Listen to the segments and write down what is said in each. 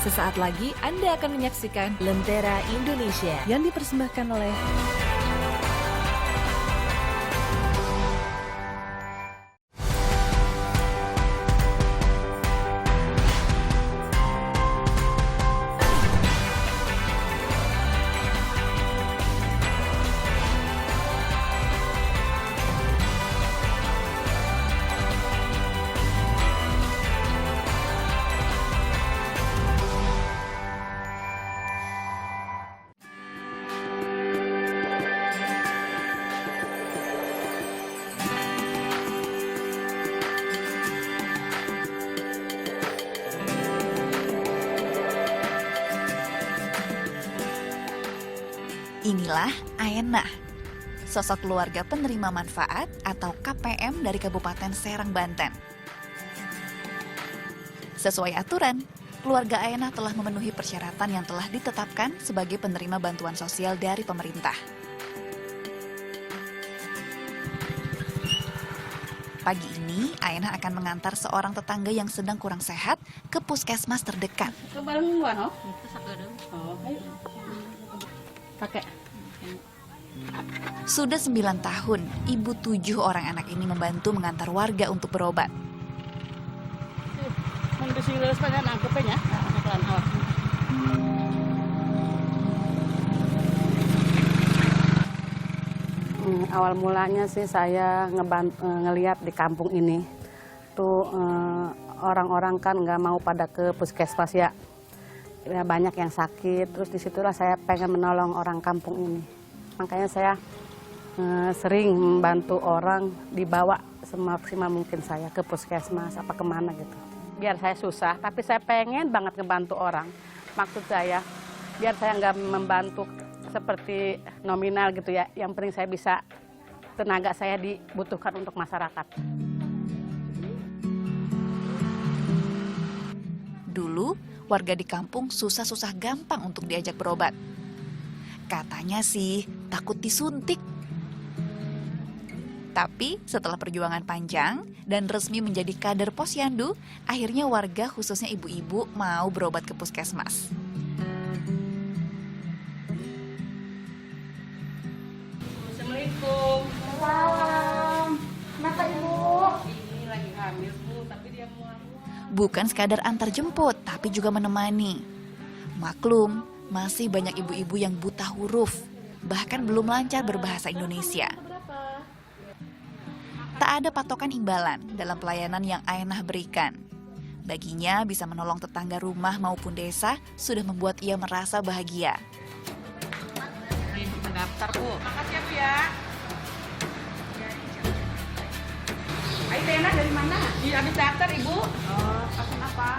Sesaat lagi Anda akan menyaksikan Lentera Indonesia yang dipersembahkan oleh Inilah Aenah, sosok keluarga penerima manfaat atau KPM dari Kabupaten Serang, Banten. Sesuai aturan, keluarga Aenah telah memenuhi persyaratan yang telah ditetapkan sebagai penerima bantuan sosial dari pemerintah. Pagi ini, Aenah akan mengantar seorang tetangga yang sedang kurang sehat ke puskesmas terdekat. Sudah 9 tahun, ibu 7 orang anak ini membantu mengantar warga untuk berobat. Awal mulanya sih saya ngelihat di kampung ini tuh orang-orang kan nggak mau pada ke puskesmas ya. Banyak yang sakit, terus disitulah saya pengen menolong orang kampung ini. Makanya saya sering membantu orang, dibawa semaksimal mungkin saya ke puskesmas apa kemana gitu. Biar saya susah, tapi saya pengen banget ngebantu orang. Maksud saya, biar saya nggak membantu seperti nominal gitu ya. Yang penting saya bisa, tenaga saya dibutuhkan untuk masyarakat. Dulu, warga di kampung susah-susah gampang untuk diajak berobat. Katanya sih takut disuntik. Tapi setelah perjuangan panjang dan resmi menjadi kader Posyandu, akhirnya warga khususnya ibu-ibu mau berobat ke puskesmas. Assalamualaikum. Salam. Kenapa Ibu? Ini lagi hamil Bu, tapi dia mau. Bukan sekadar antar jemput, tapi juga menemani. Maklum, masih banyak ibu-ibu yang buta huruf, bahkan belum lancar berbahasa Indonesia. Tak ada patokan imbalan dalam pelayanan yang Aenah berikan. Baginya bisa menolong tetangga rumah maupun desa sudah membuat ia merasa bahagia. Ini mendaftar Bu. Makasih ya Bu ya. Ayo Aenah dari mana? Habis daftar Ibu. Oh, pasien apa?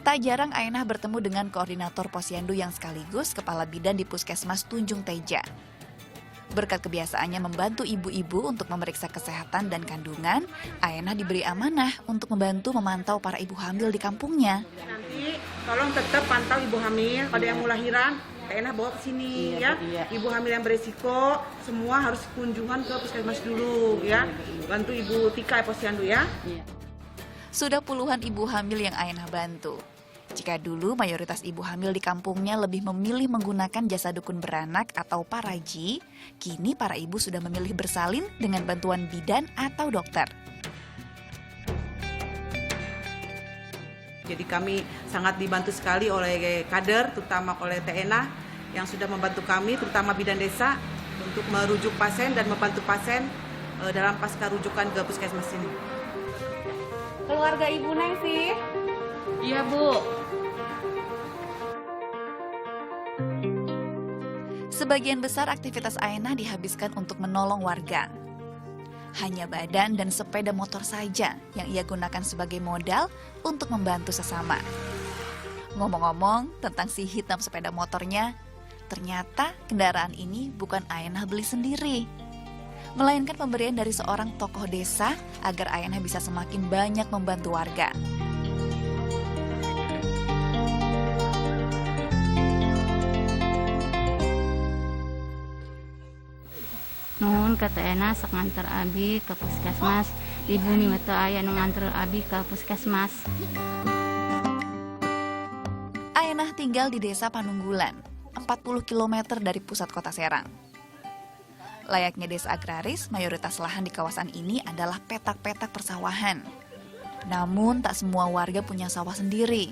Tak jarang Aenah bertemu dengan koordinator Posyandu yang sekaligus kepala bidan di Puskesmas Tunjung Teja. Berkat kebiasaannya membantu ibu-ibu untuk memeriksa kesehatan dan kandungan, Aenah diberi amanah untuk membantu memantau para ibu hamil di kampungnya. Nanti tolong tetap pantau ibu hamil, pada yang mau lahiran, Aenah bawa ke sini ya. Ibu hamil yang beresiko semua harus kunjungan ke puskesmas dulu ya. Bantu Ibu Tika Posyandu ya. Sudah puluhan ibu hamil yang Aenah bantu. Jika dulu mayoritas ibu hamil di kampungnya lebih memilih menggunakan jasa dukun beranak atau paraji, kini para ibu sudah memilih bersalin dengan bantuan bidan atau dokter. Jadi kami sangat dibantu sekali oleh kader, terutama oleh TENA yang sudah membantu kami, terutama bidan desa, untuk merujuk pasien dan membantu pasien dalam pasca rujukan ke puskesmas ini. Keluarga Ibu Neng sih? Iya Bu. Sebagian besar aktivitas Aenah dihabiskan untuk menolong warga. Hanya badan dan sepeda motor saja yang ia gunakan sebagai modal untuk membantu sesama. Ngomong-ngomong tentang si hitam sepeda motornya, ternyata kendaraan ini bukan Aenah beli sendiri, melainkan pemberian dari seorang tokoh desa agar Aenah bisa semakin banyak membantu warga. Nuhun kata Aenah sok nganter abi ke puskesmas. Ibu nih mata aya nu nganter abi ke puskesmas. tinggal di Desa Panunggulan, 40 km dari pusat kota Serang. Layaknya desa agraris, mayoritas lahan di kawasan ini adalah petak-petak persawahan. Namun tak semua warga punya sawah sendiri.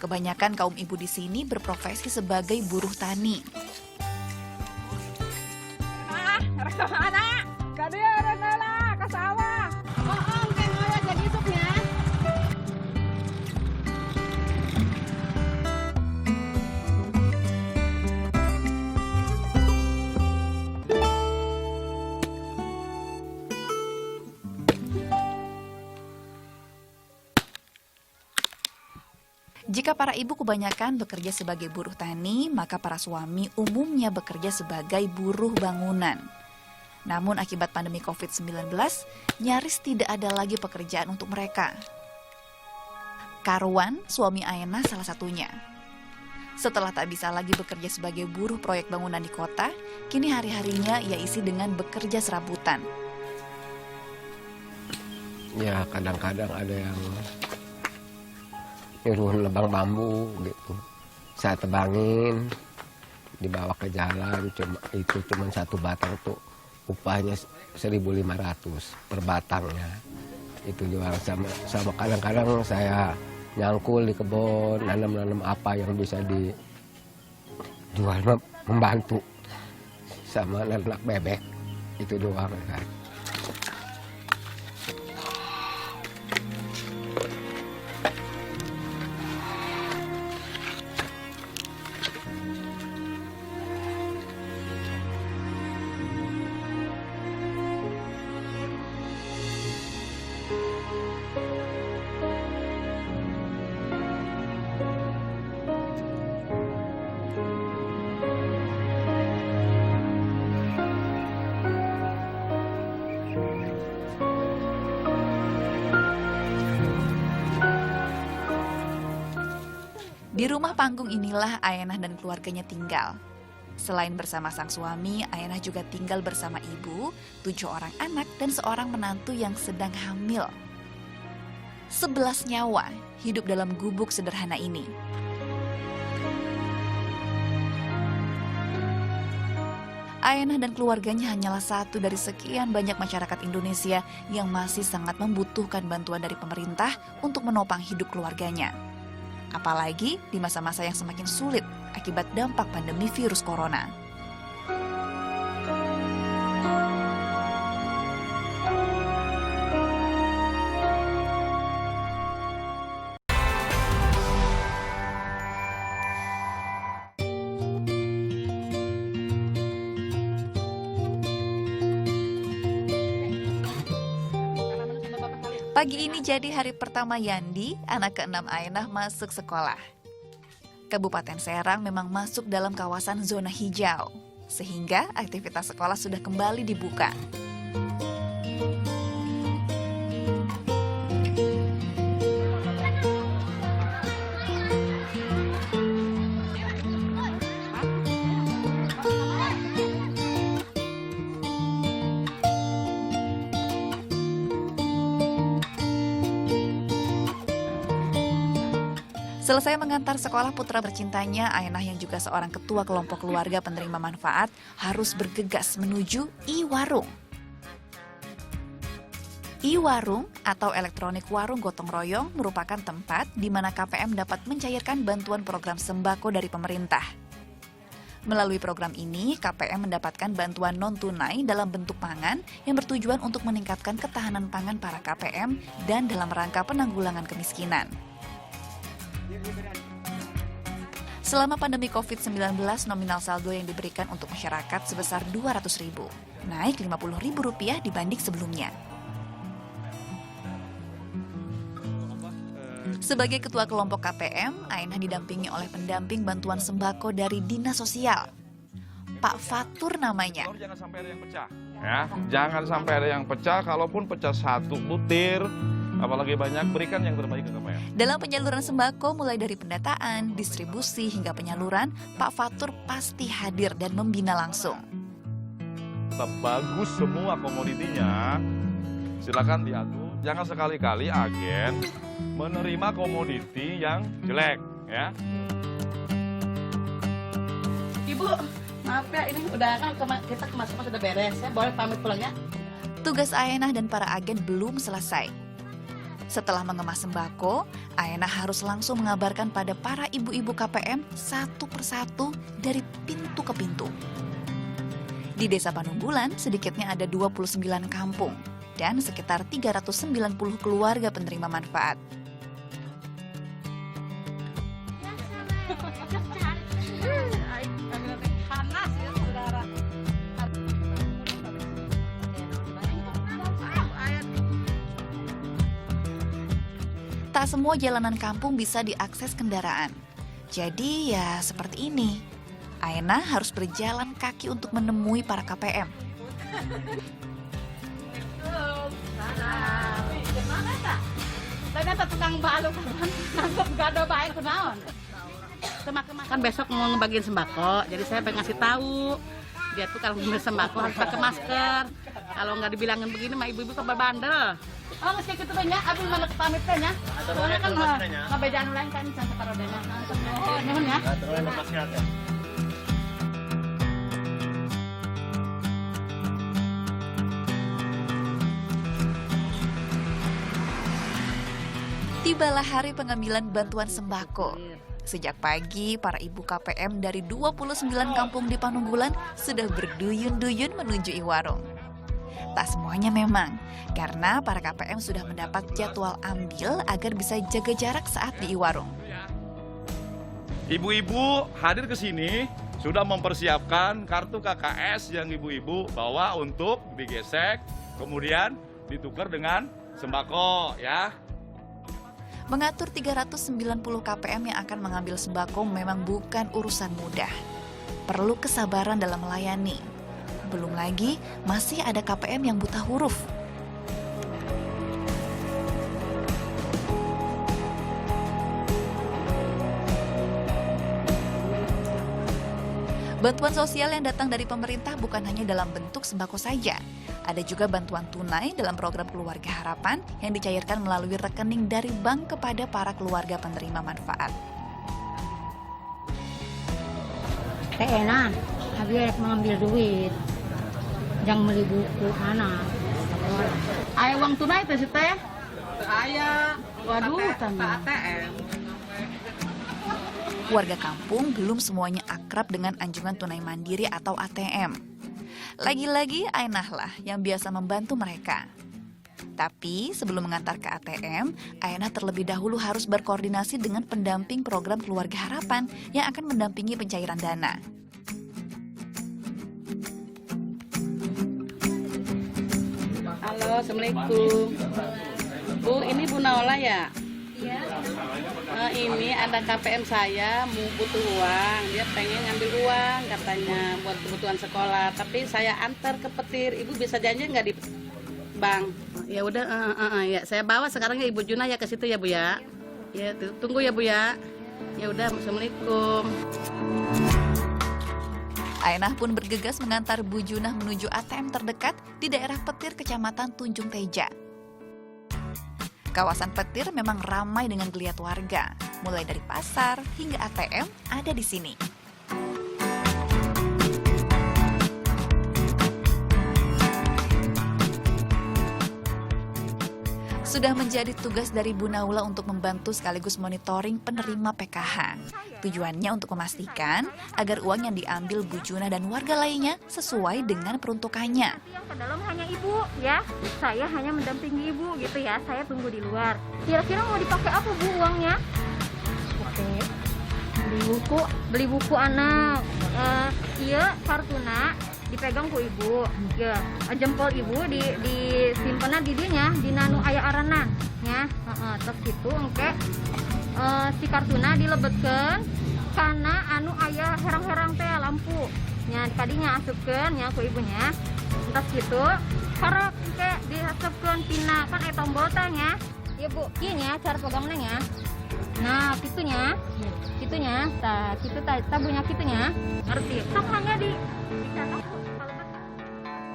Kebanyakan kaum ibu di sini berprofesi sebagai buruh tani. Jika para ibu kebanyakan bekerja sebagai buruh tani, maka para suami umumnya bekerja sebagai buruh bangunan. Namun akibat pandemi COVID-19, nyaris tidak ada lagi pekerjaan untuk mereka. Karwan, suami Ayenah salah satunya. Setelah tak bisa lagi bekerja sebagai buruh proyek bangunan di kota, kini hari-harinya ia isi dengan bekerja serabutan. Ya kadang-kadang ada yang nyuruh nebang bambu gitu, saya tebangin, dibawa ke jalan, cuma satu batang tuh upahnya 1.500 per batangnya. Itu jual sama kadang-kadang saya nyangkul di kebun, nanam apa yang bisa dijual, membantu sama anak bebek, itu doang kan. Di rumah panggung inilah Ayenah dan keluarganya tinggal. Selain bersama sang suami, Ayenah juga tinggal bersama ibu, 7 orang anak, dan seorang menantu yang sedang hamil. 11 nyawa hidup dalam gubuk sederhana ini. Ayenah dan keluarganya hanyalah satu dari sekian banyak masyarakat Indonesia yang masih sangat membutuhkan bantuan dari pemerintah untuk menopang hidup keluarganya. Apalagi di masa-masa yang semakin sulit akibat dampak pandemi virus corona. Pagi ini jadi hari pertama Yandi, anak ke-6 Ayenah masuk sekolah. Kabupaten Serang memang masuk dalam kawasan zona hijau, sehingga aktivitas sekolah sudah kembali dibuka. Selesai mengantar sekolah putra tercintanya, Ayenah yang juga seorang ketua kelompok keluarga penerima manfaat harus bergegas menuju I-Warung. I-Warung atau elektronik warung gotong royong merupakan tempat di mana KPM dapat mencairkan bantuan program sembako dari pemerintah. Melalui program ini, KPM mendapatkan bantuan non-tunai dalam bentuk pangan yang bertujuan untuk meningkatkan ketahanan pangan para KPM dan dalam rangka penanggulangan kemiskinan. Selama pandemi COVID-19, nominal saldo yang diberikan untuk masyarakat sebesar Rp200.000, naik Rp50.000 dibanding sebelumnya. Sebagai ketua kelompok KPM, Ayenah didampingi oleh pendamping bantuan sembako dari Dinas Sosial. Pak Fatur namanya. Jangan sampai ada yang pecah. Ya, jangan sampai ada yang pecah, kalaupun pecah 1 butir, apalagi banyak, berikan yang terbaik ke KPM. Dalam penyaluran sembako mulai dari pendataan, distribusi hingga penyaluran, Pak Fatur pasti hadir dan membina langsung. Tetap bagus semua komoditinya, silakan diadu. Jangan sekali-kali agen menerima komoditi yang jelek, ya. Ibu, maaf ya ini udah kan kita kemas-kemas sudah beres ya, boleh pamit pulang ya. Tugas Ayenah dan para agen belum selesai. Setelah mengemas sembako, Ayenah harus langsung mengabarkan pada para ibu-ibu KPM satu persatu dari pintu ke pintu. Di Desa Panunggulan, sedikitnya ada 29 kampung dan sekitar 390 keluarga penerima manfaat. Panas ya saudara. Tak semua jalanan kampung bisa diakses kendaraan. Jadi ya seperti ini. Ayenah harus berjalan kaki untuk menemui para KPM. Ternyata tukang balu kan gado baik kunaon. Kan besok mau ngebagiin sembako, jadi saya pengen ngasih tahu. Dia tuh kalau beli sembako harus pakai masker. Kalau nggak dibilangin begini mah ibu-ibu kabar bandel. Oh, nggak gitu banyak, abis mana pamit nya. Soalnya kan ngebedaan lain kan bisa separodenya. Oh, nuhun ya. Tibalah hari pengambilan bantuan sembako. Sejak pagi, para ibu KPM dari 29 kampung di Panunggulan sudah berduyun-duyun menuju Iwarung. Tak semuanya memang, karena para KPM sudah mendapat jadwal ambil agar bisa jaga jarak saat di Iwarung. Ibu-ibu hadir ke sini sudah mempersiapkan kartu KKS yang ibu-ibu bawa untuk digesek, kemudian ditukar dengan sembako ya. Mengatur 390 KPM yang akan mengambil sembako memang bukan urusan mudah. Perlu kesabaran dalam melayani. Belum lagi, masih ada KPM yang buta huruf. Bantuan sosial yang datang dari pemerintah bukan hanya dalam bentuk sembako saja. Ada juga bantuan tunai dalam program Keluarga Harapan yang dicairkan melalui rekening dari bank kepada para keluarga penerima manfaat. Enak, habis mengambil duit. Jangan beli buku anak. Aya uang tunai teh teh. Aya. Waduh, ATM. Warga kampung belum semuanya akrab dengan anjungan tunai mandiri atau ATM. Lagi-lagi Ayenah lah yang biasa membantu mereka. Tapi sebelum mengantar ke ATM, Ayenah terlebih dahulu harus berkoordinasi dengan pendamping program Keluarga Harapan yang akan mendampingi pencairan dana. Halo, Assalamualaikum. Bu, ini Bu Naola ya? Iya. Ini ada KPM saya mau butuh uang. Dia pengen ngambil uang katanya buat kebutuhan sekolah. Tapi saya antar ke petir. Ibu bisa janji nggak di bank? Ya udah, ya saya bawa sekarang ya Ibu Juna ya ke situ ya Bu ya. Ya tunggu ya Bu ya. Ya udah, Assalamualaikum. Ayenah pun bergegas mengantar Bu Junah menuju ATM terdekat di daerah Petir, Kecamatan Tunjung Teja. Kawasan Petir memang ramai dengan geliat warga, mulai dari pasar hingga ATM ada di sini. Sudah menjadi tugas dari Bu Naula untuk membantu sekaligus monitoring penerima PKH. Tujuannya untuk memastikan agar uang yang diambil Bu Junah dan warga lainnya sesuai dengan peruntukannya. Yang ke dalam hanya ibu ya, saya hanya mendampingi ibu gitu ya, saya tunggu di luar. Kira-kira mau dipakai apa Bu uangnya? Oke, beli buku anak, iya kartuna dipegang ku ibu, ya jempol ibu di simpenan di dinya di nanu aya aranan ya, terus gitu engke si kartuna dilebetkeun karena anu aya herang-herang teh lampu nya kadinya asupkeun nya ku ibunya, terus gitu karek engke diasupkeun pina kan aya tombol teh nya ya Bu, ieu nya cara pegangna nya. Nah, kitunya, tah kitu tah tabunya kitunya, ngerti? Sok hanya dicatat.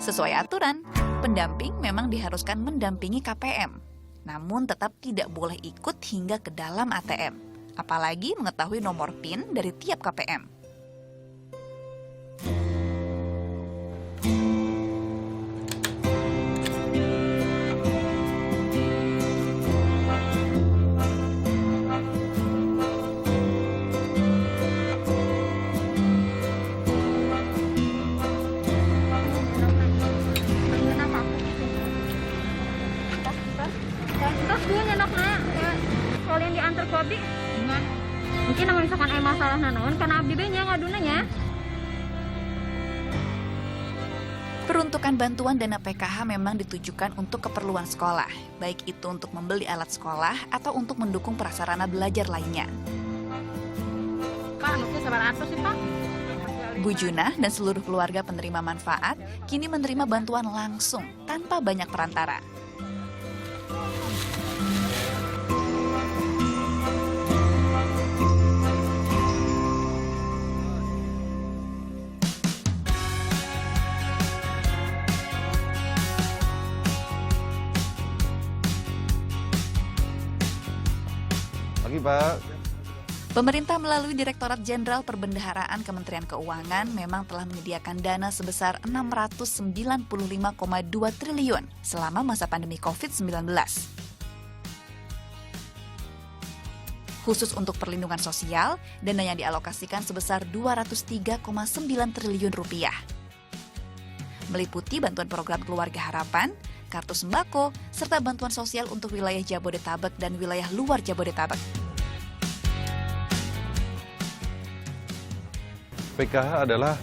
Sesuai aturan, pendamping memang diharuskan mendampingi KPM, namun tetap tidak boleh ikut hingga ke dalam ATM, apalagi mengetahui nomor PIN dari tiap KPM. Terus Bu nyenokna ya, kalau yang diantar ku abdi gimana? Mungkin namun misalkan masalah naon karena abdi be nya ngadunanya. Peruntukan bantuan dana PKH memang ditujukan untuk keperluan sekolah, baik itu untuk membeli alat sekolah atau untuk mendukung prasarana belajar lainnya. Pak, nuke sabar atus sih Pak. Bu Junah dan seluruh keluarga penerima manfaat kini menerima bantuan langsung tanpa banyak perantara. Pagi, Pak. Pemerintah melalui Direktorat Jenderal Perbendaharaan Kementerian Keuangan memang telah menyediakan dana sebesar 695,2 triliun selama masa pandemi COVID-19. Khusus untuk perlindungan sosial, dana yang dialokasikan sebesar 203,9 triliun rupiah. Meliputi bantuan program Keluarga Harapan, kartu sembako, serta bantuan sosial untuk wilayah Jabodetabek dan wilayah luar Jabodetabek. PKH adalah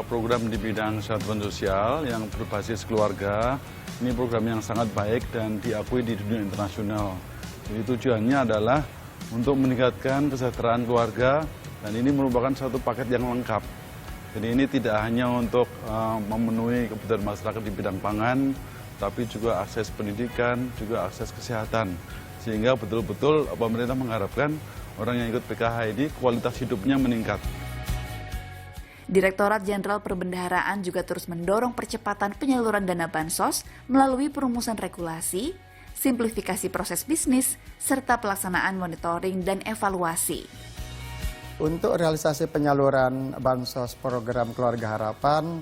program di bidang kesehatan sosial yang berbasis keluarga. Ini program yang sangat baik dan diakui di dunia internasional. Jadi tujuannya adalah untuk meningkatkan kesejahteraan keluarga dan ini merupakan satu paket yang lengkap. Jadi ini tidak hanya untuk memenuhi kebutuhan masyarakat di bidang pangan, tapi juga akses pendidikan, juga akses kesehatan. Sehingga betul-betul pemerintah mengharapkan orang yang ikut PKH ini kualitas hidupnya meningkat. Direktorat Jenderal Perbendaharaan juga terus mendorong percepatan penyaluran dana bansos melalui perumusan regulasi, simplifikasi proses bisnis, serta pelaksanaan monitoring dan evaluasi. Untuk realisasi penyaluran bansos program Keluarga Harapan,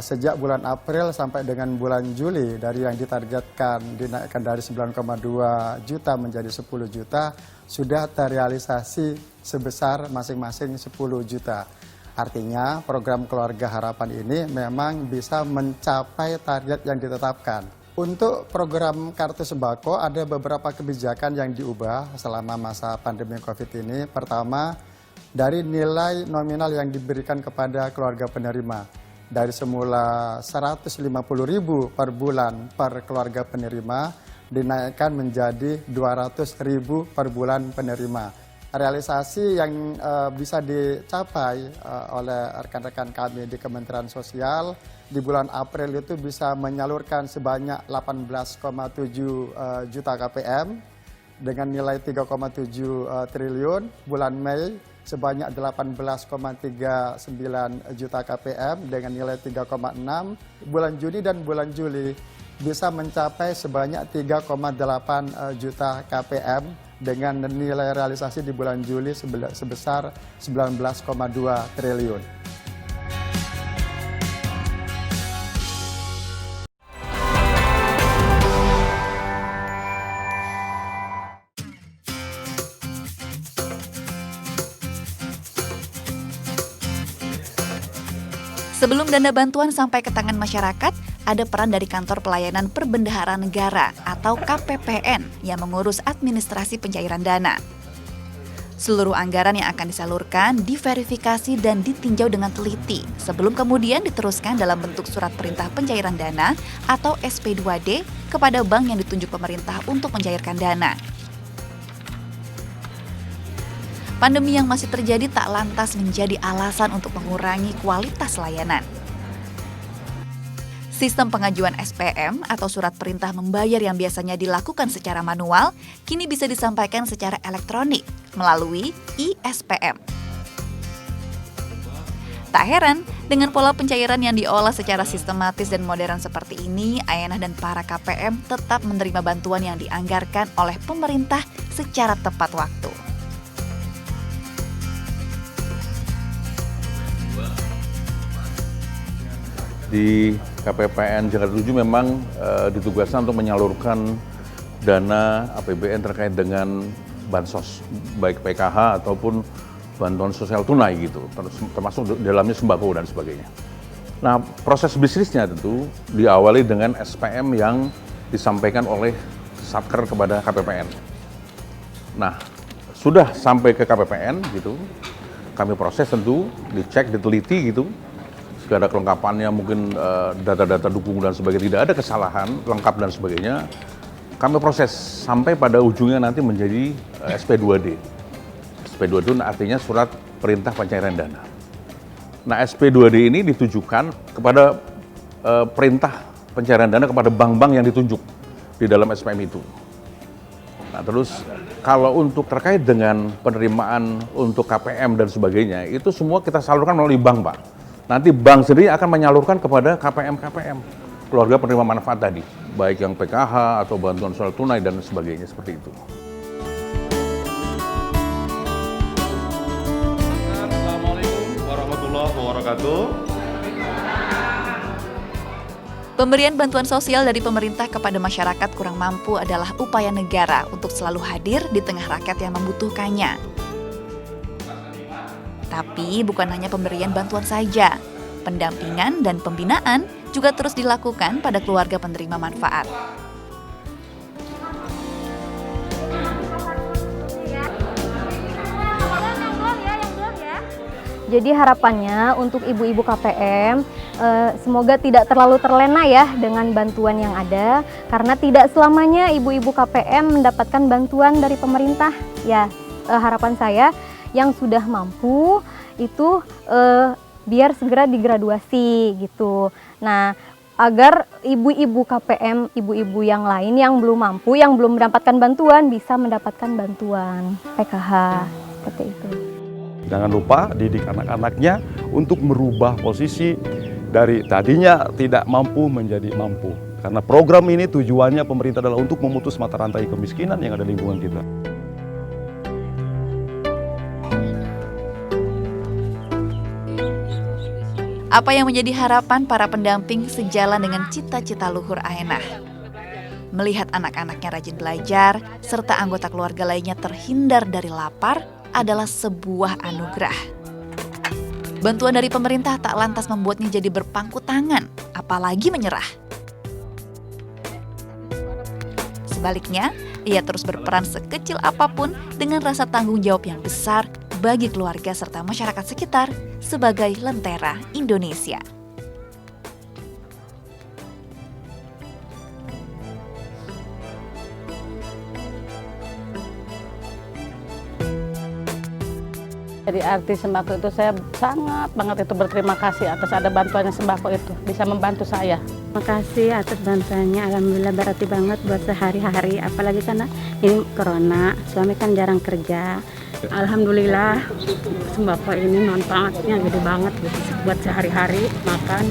sejak bulan April sampai dengan bulan Juli dari yang ditargetkan dinaikkan dari 9,2 juta menjadi 10 juta, sudah terrealisasi sebesar masing-masing 10 juta. Artinya program Keluarga Harapan ini memang bisa mencapai target yang ditetapkan. Untuk program kartu sembako ada beberapa kebijakan yang diubah selama masa pandemi COVID ini. Pertama, dari nilai nominal yang diberikan kepada keluarga penerima. Dari semula 150.000 per bulan per keluarga penerima dinaikkan menjadi 200.000 per bulan penerima. Realisasi yang bisa dicapai oleh rekan-rekan kami di Kementerian Sosial di bulan April itu bisa menyalurkan sebanyak 18,7 juta KPM dengan nilai 3,7 triliun. Bulan Mei sebanyak 18,39 juta KPM dengan nilai 3,6. Bulan Juni dan bulan Juli bisa mencapai sebanyak 3,8 juta KPM dengan nilai realisasi di bulan Juli sebesar 19,2 triliun. Sebelum dana bantuan sampai ke tangan masyarakat, ada peran dari Kantor Pelayanan Perbendaharaan Negara atau KPPN yang mengurus administrasi pencairan dana. Seluruh anggaran yang akan disalurkan diverifikasi dan ditinjau dengan teliti sebelum kemudian diteruskan dalam bentuk surat perintah pencairan dana atau SP2D kepada bank yang ditunjuk pemerintah untuk mencairkan dana. Pandemi yang masih terjadi tak lantas menjadi alasan untuk mengurangi kualitas layanan. Sistem pengajuan SPM atau surat perintah membayar yang biasanya dilakukan secara manual, kini bisa disampaikan secara elektronik melalui ISPM. Tak heran, dengan pola pencairan yang diolah secara sistematis dan modern seperti ini, Ayenah dan para KPM tetap menerima bantuan yang dianggarkan oleh pemerintah secara tepat waktu. Di KPPN Jakarta 7 memang ditugaskan untuk menyalurkan dana APBN terkait dengan bansos, baik PKH ataupun bantuan sosial tunai gitu, termasuk dalamnya sembako dan sebagainya. Nah, proses bisnisnya tentu diawali dengan SPM yang disampaikan oleh Satker kepada KPPN. Nah, sudah sampai ke KPPN gitu, kami proses tentu, dicek, diteliti gitu, segala kelengkapannya, mungkin data-data dukung dan sebagainya, tidak ada kesalahan, lengkap dan sebagainya. Kami proses sampai pada ujungnya nanti menjadi SP2D. SP2D itu artinya surat perintah pencairan dana. Nah, SP2D ini ditujukan kepada perintah pencairan dana kepada bank-bank yang ditunjuk di dalam SPM itu. Nah, terus kalau untuk terkait dengan penerimaan untuk KPM dan sebagainya, itu semua kita salurkan melalui bank, Pak. Nanti bank sendiri akan menyalurkan kepada KPM, keluarga penerima manfaat tadi, baik yang PKH atau bantuan sosial tunai dan sebagainya, seperti itu. Assalamualaikum warahmatullahi wabarakatuh. Pemberian bantuan sosial dari pemerintah kepada masyarakat kurang mampu adalah upaya negara untuk selalu hadir di tengah rakyat yang membutuhkannya. Tapi bukan hanya pemberian bantuan saja, pendampingan dan pembinaan juga terus dilakukan pada keluarga penerima manfaat. Jadi harapannya untuk ibu-ibu KPM semoga tidak terlalu terlena ya dengan bantuan yang ada, karena tidak selamanya ibu-ibu KPM mendapatkan bantuan dari pemerintah. Ya, harapan saya yang sudah mampu itu biar segera digraduasi gitu. Nah, agar ibu-ibu KPM, ibu-ibu yang lain yang belum mampu, yang belum mendapatkan bantuan bisa mendapatkan bantuan PKH seperti itu. Jangan lupa didik anak-anaknya untuk merubah posisi dari tadinya tidak mampu menjadi mampu. Karena program ini tujuannya pemerintah adalah untuk memutus mata rantai kemiskinan yang ada di lingkungan kita. Apa yang menjadi harapan para pendamping sejalan dengan cita-cita luhur Aenah? Melihat anak-anaknya rajin belajar, serta anggota keluarga lainnya terhindar dari lapar, adalah sebuah anugerah. Bantuan dari pemerintah tak lantas membuatnya jadi berpangku tangan, apalagi menyerah. Sebaliknya, ia terus berperan sekecil apapun dengan rasa tanggung jawab yang besar bagi keluarga serta masyarakat sekitar sebagai lentera Indonesia. Jadi arti sembako itu saya sangat banget itu berterima kasih atas ada bantuannya sembako itu, bisa membantu saya. Makasih atas bantuannya, alhamdulillah berarti banget buat sehari-hari, apalagi karena ini corona, suami kan jarang kerja. Alhamdulillah sembako ini manfaatnya gede banget gitu, buat sehari-hari makan.